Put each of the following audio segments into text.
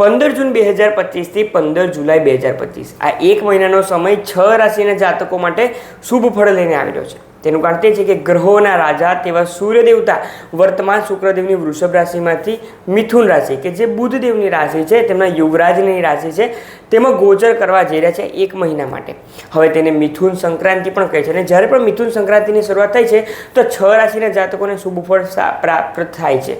15 જૂન 2025 થી 15 જુલાઈ 2025 આ એક મહિનાનો સમય 6 રાશિના જાતકો માટે શુભ ફળ લઈને આવી રહ્યો છે। તેનું કારણ તે છે કે ગ્રહોના રાજા તેવા સૂર્ય દેવતા વર્તમાન શુક્રદેવની વૃષભ રાશિમાંથી મિથુન રાશિ કે જે બુધદેવની રાશિ છે, તેમના યુવરાજની રાશિ છે, તેમાં ગોચર કરવા જઈ રહ્યા છે એક મહિના માટે। હવે તેને મિથુન સંક્રાંતિ પણ કહે છે અને જ્યારે પણ મિથુન સંક્રાંતિની શરૂઆત થાય છે તો 6 રાશિના જાતકોને શુભ ફળ પ્રાપ્ત થાય છે।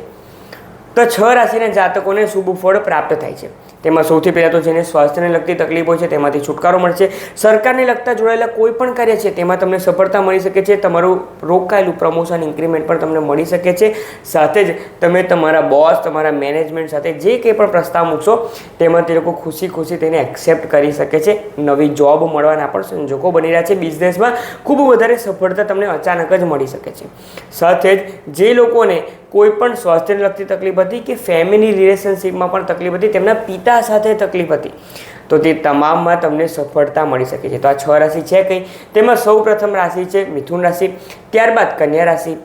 તો 6 રાશિના જાતકોને શુભ ફળ પ્રાપ્ત થાય છે। તેમાં સૌથી પહેલાં તો જેને સ્વાસ્થ્યને લગતી તકલીફો છે તેમાંથી છુટકારો મળશે। સરકારને લગતા જોડાયેલા કોઈ પણ કાર્ય છે તેમાં તમને સફળતા મળી શકે છે। તમારું રોકાયેલું પ્રમોશન ઇન્ક્રીમેન્ટ પણ તમને મળી શકે છે। સાથે જ તમે તમારા બોસ, તમારા મેનેજમેન્ટ સાથે જે કંઈ પણ પ્રસ્તાવ મૂકશો તેમાં તે લોકો ખુશી તેને એક્સેપ્ટ કરી શકે છે। નવી જોબ મળવાના પણ સંજોગો બની રહ્યા છે। બિઝનેસમાં ખૂબ વધારે સફળતા તમને અચાનક જ મળી શકે છે। સાથે જ જે લોકોને કોઈ પણ સ્વાસ્થ્યને લગતી તકલીફ હતી કે ફેમિલી રિલેશનશિપમાં પણ તકલીફ હતી, તેમના પિતા સાથે તકલીફ હતી, તો તે તમામમાં તમને સફળતા મળી શકે છે। તો આ 6 રાશિ છે કઈ? તેમાં સૌ પ્રથમ રાશિ છે મિથુન રાશિ, ત્યારબાદ કન્યા રાશિ,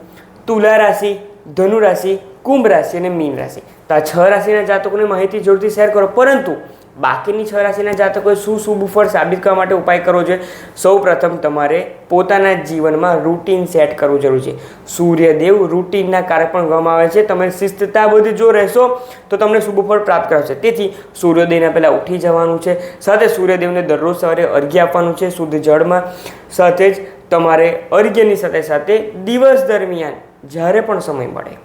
તુલા રાશિ, ધનુ રાશિ, કુંભ રાશિ અને મીન રાશિ। તો આ 6 રાશિના જાતકોને માહિતી જરૂરથી શેર કરો, પરંતુ બાકીની 6 રાશિના જાતકોએ શું શુભ ફળ સાબિત કરવા માટે ઉપાય કરવો જોઈએ? સૌ પ્રથમ તમારે પોતાના જીવનમાં રૂટીન સેટ કરવું જરૂરી છે। સૂર્યદેવ રૂટીનના કારક પણ ગણવામાં આવે છે। તમે શિસ્તતાબદ્ધ જો રહેશો તો તમને શુભ ફળ પ્રાપ્ત કરાવશે। તેથી સૂર્યોદયના પહેલાં ઉઠી જવાનું છે, સાથે સૂર્યદેવને દરરોજ સવારે અર્ઘ્ય આપવાનું છે શુદ્ધ જળમાં। સાથે જ તમારે અર્ઘ્યની સાથે સાથે દિવસ દરમિયાન જ્યારે પણ સમય મળે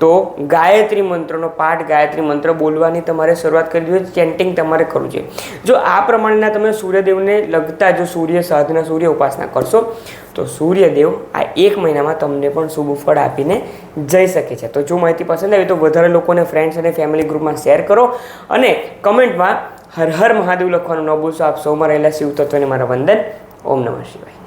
તો ગાયત્રી મંત્રનો પાઠ, ગાયત્રી મંત્ર બોલવાની તમારે શરૂઆત કરવી જોઈએ, ચેન્ટિંગ તમારે કરવું જોઈએ। જો આ પ્રમાણેના તમે સૂર્યદેવને લગતા જો સૂર્ય સાધના, સૂર્ય ઉપાસના કરશો તો સૂર્યદેવ આ એક મહિનામાં તમને પણ શુભ ફળ આપીને જઈ શકે છે। તો જો માહિતી પસંદ આવી તો વધારે લોકોને ફ્રેન્ડ્સ અને ફેમિલી ગ્રુપમાં શેર કરો અને કમેન્ટમાં હર હર મહાદેવ લખવાનું ન ભૂલશો। આપ સૌમાં રહેલા શિવ તત્વને મારા વંદન। ઓમ નમઃ શિવાય।